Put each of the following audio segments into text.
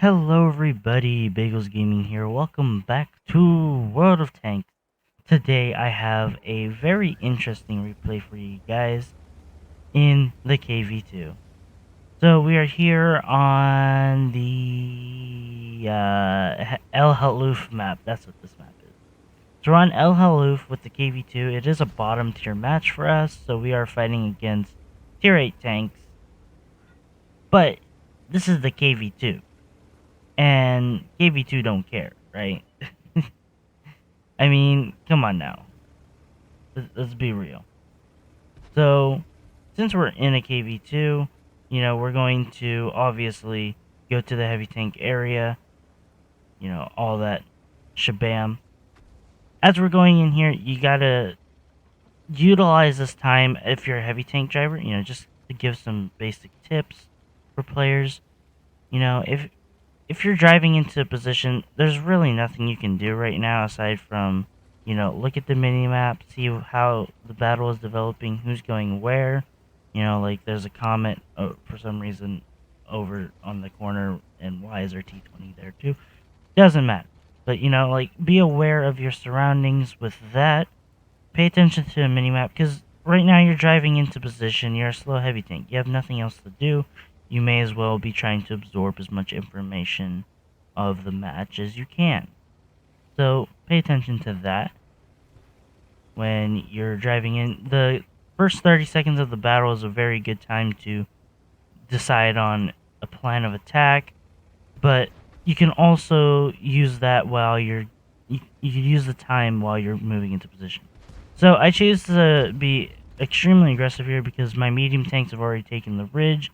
Hello everybody, Bagels Gaming here. Welcome back to World of Tanks. Today I have a very interesting replay for you guys in the KV-2. So we are here on the El Haluf map. That's what this map is. So we're on El Haluf with the KV-2. It is a bottom tier match for us, so we are fighting against tier 8 tanks. But this is the KV-2. And KV2 don't care, right? I mean, come on now. Let's be real. So, since we're in a KV2, we're going to obviously go to the heavy tank area, all that shabam. As we're going in here, you gotta utilize this time if you're a heavy tank driver, just to give some basic tips for players. If you're driving into a position, there's really nothing you can do right now aside from, look at the mini map, see how the battle is developing, who's going where. Like there's a comet for some reason over on the corner, and why is there T20 there too? Doesn't matter. But like be aware of your surroundings with that. Pay attention to the mini map because right now you're driving into position. You're a slow heavy tank. You have nothing else to do. You may as well be trying to absorb as much information of the match as you can. So pay attention to that when you're driving in. The first 30 seconds of the battle is a very good time to decide on a plan of attack, but you can also use that while you use the time while you're moving into position. So I choose to be extremely aggressive here because my medium tanks have already taken the ridge.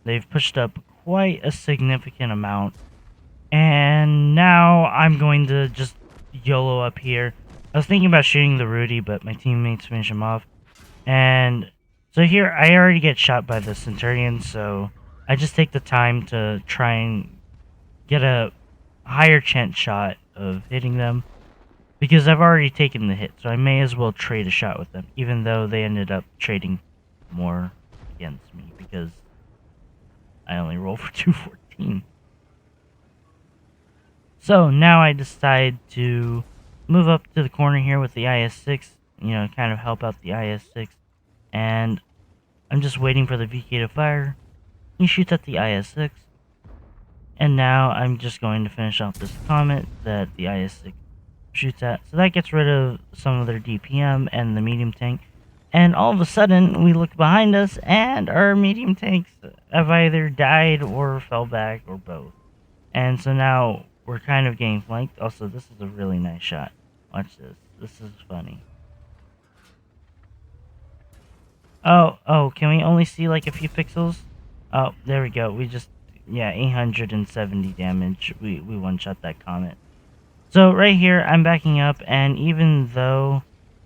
They've pushed up quite a significant amount. And now I'm going to just YOLO up here. I was thinking about shooting the Rudy, but my teammates finish him off. And so here, I already get shot by the Centurion, so I just take the time to try and get a higher chance shot of hitting them. Because I've already taken the hit, so I may as well trade a shot with them, even though they ended up trading more against me, because I only roll for 214. So now I decide to move up to the corner here with the IS-6, kind of help out the IS-6, and I'm just waiting for the VK to fire. He shoots at the IS-6, and now I'm just going to finish off this comet that the IS-6 shoots at. So that gets rid of some of their DPM and the medium tank. And all of a sudden, we look behind us, and our medium tanks have either died or fell back or both. And so now we're kind of getting flanked. Also, this is a really nice shot. Watch this. This is funny. Oh, can we only see like a few pixels? Oh, there we go. We just, 870 damage. We one-shot that comet. So right here, I'm backing up, and even though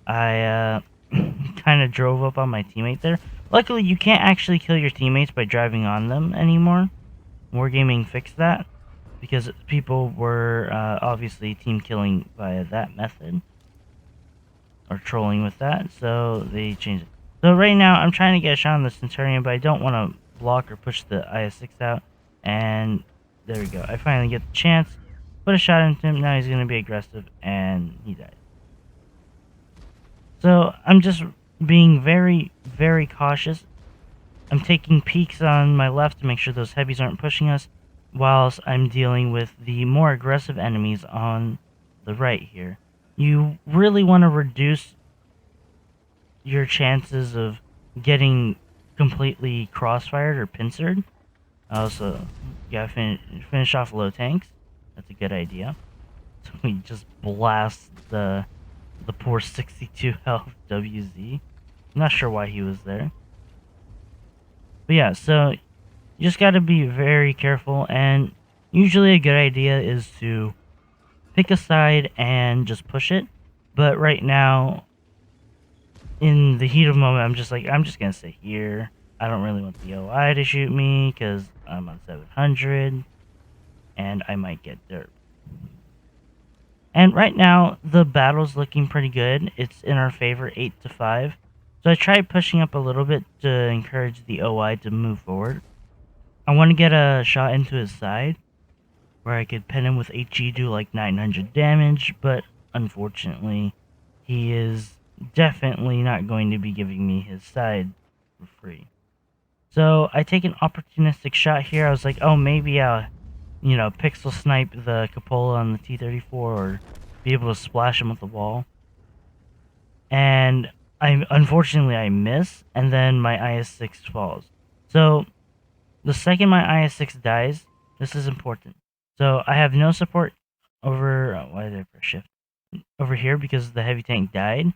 I kind of drove up on my teammate there, luckily you can't actually kill your teammates by driving on them anymore. Wargaming fixed that, because people were obviously team killing via that method, or trolling with that, so they changed it. So right now, I'm trying to get a shot on the Centurion, but I don't want to block or push the IS-6 out, and there we go. I finally get the chance. Put a shot into him, now he's going to be aggressive, and he died. So, I'm just being very, very cautious. I'm taking peeks on my left to make sure those heavies aren't pushing us, whilst I'm dealing with the more aggressive enemies on the right here. You really want to reduce your chances of getting completely crossfired or pincered. Also, you gotta finish off low tanks. That's a good idea. So we just blast the poor 62 health WZ. I'm not sure why he was there. But yeah, so you just gotta be very careful, and usually a good idea is to pick a side and just push it. But right now, in the heat of the moment, I'm just gonna sit here. I don't really want the OI to shoot me because I'm on 700. And I might get Derp. And right now, the battle's looking pretty good. It's in our favor, 8-5. So I tried pushing up a little bit to encourage the OI to move forward. I want to get a shot into his side. where I could pen him with HE, do like 900 damage, but unfortunately, he is definitely not going to be giving me his side for free. So I take an opportunistic shot here. I was like, oh, maybe I'll, pixel snipe the cupola on the T-34 or be able to splash him with the wall. And unfortunately I miss, and then my IS-6 falls. So the second my IS-6 dies, this is important. So I have no support over, why did I press shift? Over here because the heavy tank died.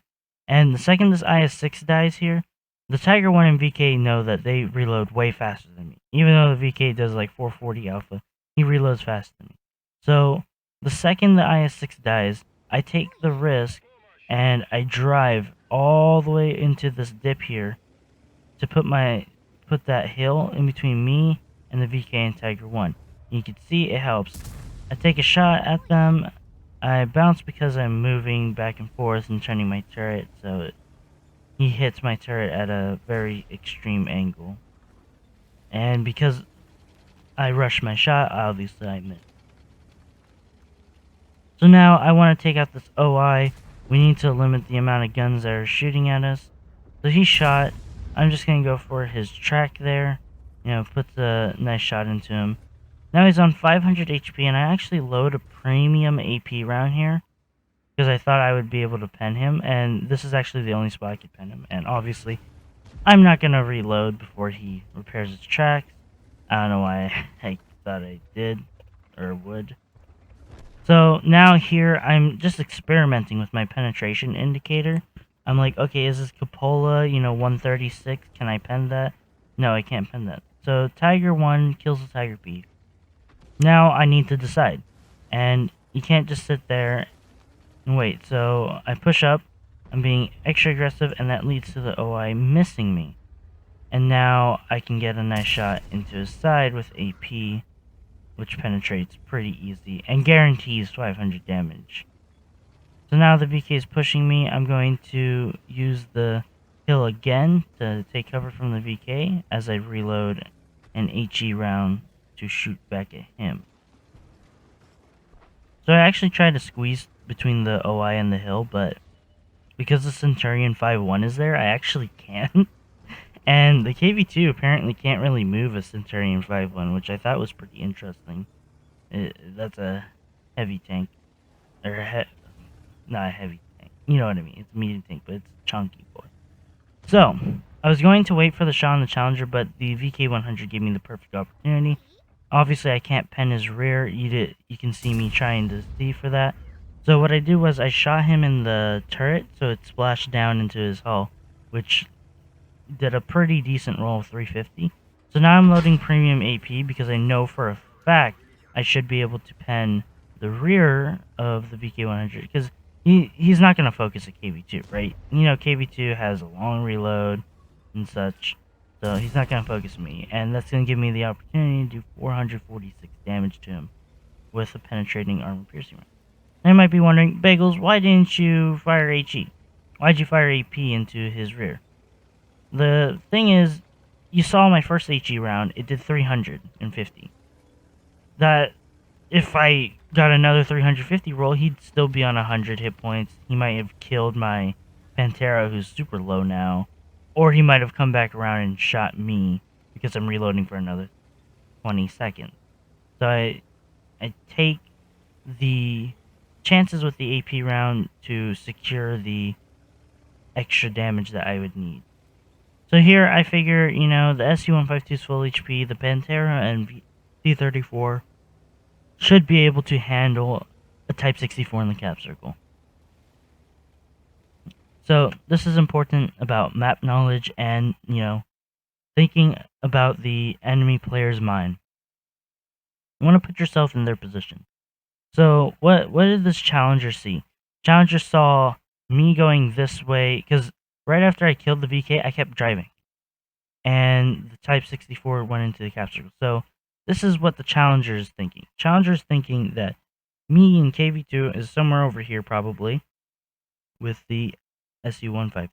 And the second this IS-6 dies here, the Tiger 1 and VK know that they reload way faster than me. Even though the VK does like 440 alpha, he reloads faster than me. So the second the IS-6 dies, I take the risk and I drive all the way into this dip here to put that hill in between me and the VK and Tiger 1. You can see it helps. I take a shot at them. I bounce because I'm moving back and forth and turning my turret, so he hits my turret at a very extreme angle. And because I rushed my shot, obviously I missed. So now I want to take out this OI. We need to limit the amount of guns that are shooting at us. So he shot. I'm just going to go for his track there. Puts a nice shot into him. Now he's on 500 HP, and I actually load a premium AP round here because I thought I would be able to pen him, and this is actually the only spot I could pen him. And obviously, I'm not going to reload before he repairs his tracks. I don't know why I thought I did or would. So now here, I'm just experimenting with my penetration indicator. I'm like, okay, is this cupola, 136? Can I pen that? No, I can't pen that. So Tiger 1 kills the Tiger B. Now I need to decide. And you can't just sit there and wait. So I push up. I'm being extra aggressive, and that leads to the OI missing me. And now I can get a nice shot into his side with AP, which penetrates pretty easy and guarantees 500 damage. So now the VK is pushing me. I'm going to use the hill again to take cover from the VK as I reload an HE round to shoot back at him. So I actually tried to squeeze between the OI and the hill, but because the Centurion 5-1 is there, I actually can't. And the KV-2 apparently can't really move a Centurion 5-1, which I thought was pretty interesting. That's a heavy tank. Or not a heavy tank. You know what I mean. It's a medium tank, but it's a chunky boy. So, I was going to wait for the shot on the Challenger, but the VK-100 gave me the perfect opportunity. Obviously, I can't pen his rear. You can see me trying to see for that. So what I did was I shot him in the turret, so it splashed down into his hull, which did a pretty decent roll of 350. So now I'm loading premium AP because I know for a fact I should be able to pen the rear of the VK-100 because he's not going to focus at KV-2, right? KV-2 has a long reload and such, so he's not going to focus me, and that's going to give me the opportunity to do 446 damage to him with a penetrating armor piercing round. Now you might be wondering, Bagels, why didn't you fire HE? Why'd you fire AP into his rear? The thing is, you saw my first HE round, it did 350. That, if I got another 350 roll, he'd still be on 100 hit points. He might have killed my Pantera, who's super low now. Or he might have come back around and shot me, because I'm reloading for another 20 seconds. So I take the chances with the AP round to secure the extra damage that I would need. So here I figure, the SU-152 is full HP, the Pantera and T-34 should be able to handle a Type 64 in the cap circle. So this is important about map knowledge and, thinking about the enemy player's mind. You want to put yourself in their position. So what did this Challenger see? Challenger saw me going this way, because right after I killed the VK, I kept driving. And the Type 64 went into the cap circle. So this is what the Challenger is thinking. Challenger is thinking that me and KV-2 is somewhere over here probably with the SU-152.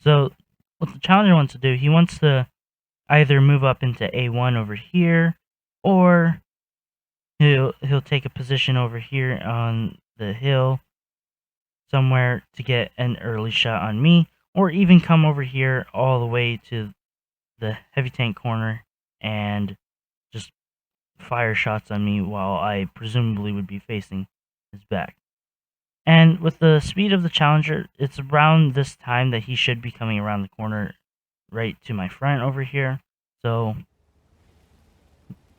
So what the Challenger wants to do, he wants to either move up into A1 over here, or he'll take a position over here on the hill somewhere to get an early shot on me, or even come over here all the way to the heavy tank corner and just fire shots on me while I presumably would be facing his back. And with the speed of the Challenger, it's around this time that he should be coming around the corner right to my front over here. So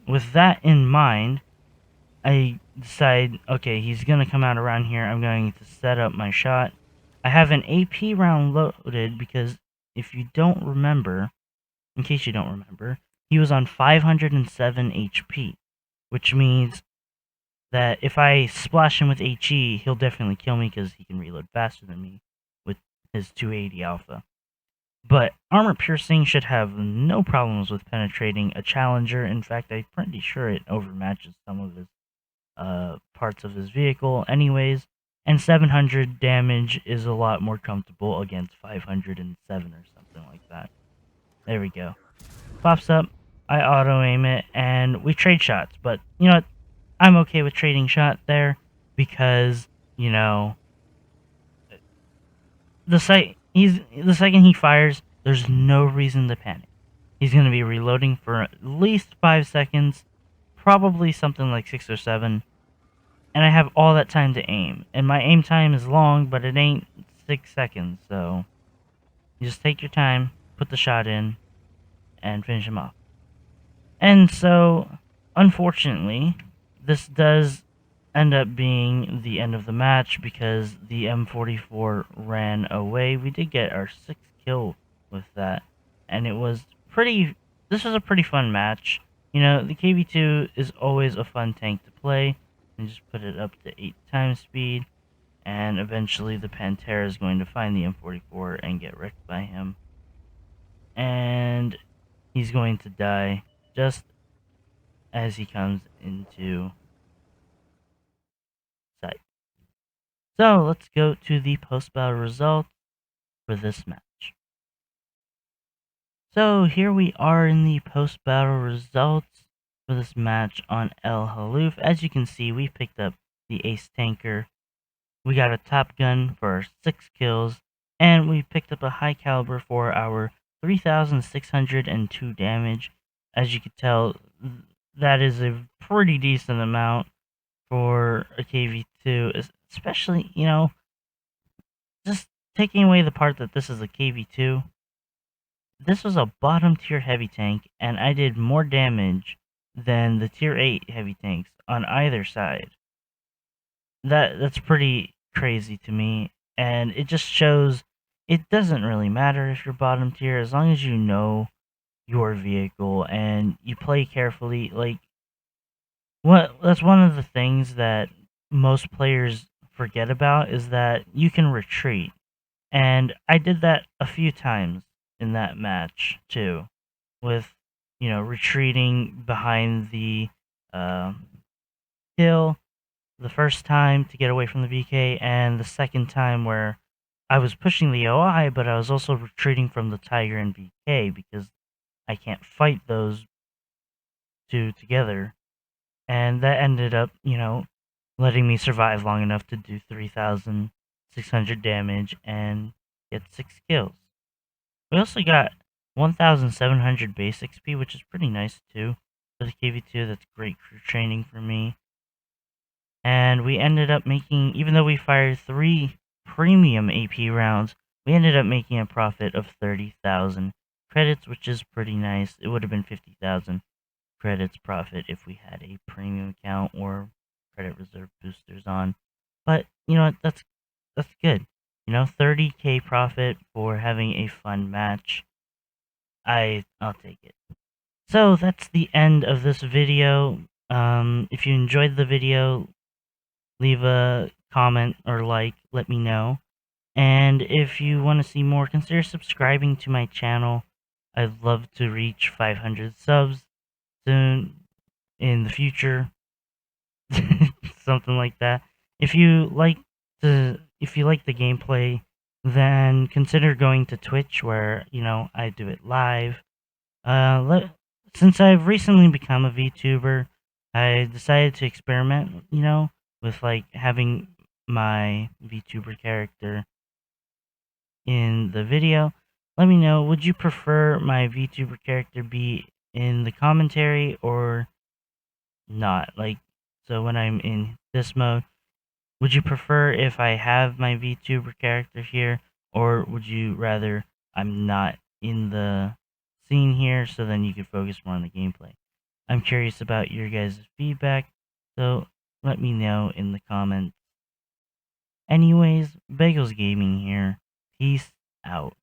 with that in mind, I decide, okay, he's going to come out around here. I'm going to set up my shot. I have an AP round loaded because if you don't remember, in case you don't remember, he was on 507 HP, which means that if I splash him with HE, he'll definitely kill me because he can reload faster than me with his 280 alpha. But armor piercing should have no problems with penetrating a Challenger. In fact, I'm pretty sure it overmatches some of his parts of his vehicle anyways. And 700 damage is a lot more comfortable against 507 or something like that. There we go. Pops up, I auto-aim it, and we trade shots. But, you know what? I'm okay with trading shot there because, you know, the second he fires, there's no reason to panic. He's going to be reloading for at least 5 seconds, probably something like 6 or 7, and I have all that time to aim. And my aim time is long, but it ain't 6 seconds, so you just take your time, put the shot in, and finish him off. And so, unfortunately, this does end up being the end of the match because the M44 ran away. We did get our 6th kill with that, and it was this was a pretty fun match. You know, the KV-2 is always a fun tank to play, and just put it up to 8 times speed, and eventually the Pantera is going to find the M44 and get wrecked by him. And he's going to die just as he comes into sight. So let's go to the post-battle results for this match. So here we are in the post-battle results for this match on El Haloof. As you can see, we picked up the Ace Tanker. We got a Top Gun for our 6 kills, and we picked up a High Caliber for our 3,602 damage. As you can tell, that is a pretty decent amount for a KV-2, especially, you know, just taking away the part that this is a KV-2. This was a bottom tier heavy tank, and I did more damage than the tier 8 heavy tanks on either side. That's pretty crazy to me, and it just shows it doesn't really matter if you're bottom tier as long as you know your vehicle and you play carefully. Like, that's one of the things that most players forget about is that you can retreat, and I did that a few times in that match too, with, you know, retreating behind the hill the first time to get away from the BK, and the second time where I was pushing the OI, but I was also retreating from the Tiger and BK because I can't fight those two together. And that ended up, you know, letting me survive long enough to do 3,600 damage and get 6 kills. We also got 1,700 base XP, which is pretty nice too. For the KV-2, that's great crew training for me. And we ended up making, even though we fired 3 premium AP rounds, we ended up making a profit of 30,000 credits, which is pretty nice. It would have been 50,000 credits profit if we had a premium account or credit reserve boosters on. But, you know what, that's good. You know, 30k profit for having a fun match. I'll take it. So that's the end of this video. If you enjoyed the video, leave a comment or like, let me know. And if you want to see more, consider subscribing to my channel. I'd love to reach 500 subs soon in the future. Something like that. If you like the gameplay, then consider going to Twitch where, you know, I do it live. Since I've recently become a VTuber, I decided to experiment, with like having my VTuber character in the video. Let me know, would you prefer my VTuber character be in the commentary or not? Like, so when I'm in this mode, would you prefer if I have my VTuber character here, or would you rather I'm not in the scene here so then you can focus more on the gameplay? I'm curious about your guys' feedback, so let me know in the comments. Anyways, Bagels Gaming here. Peace out.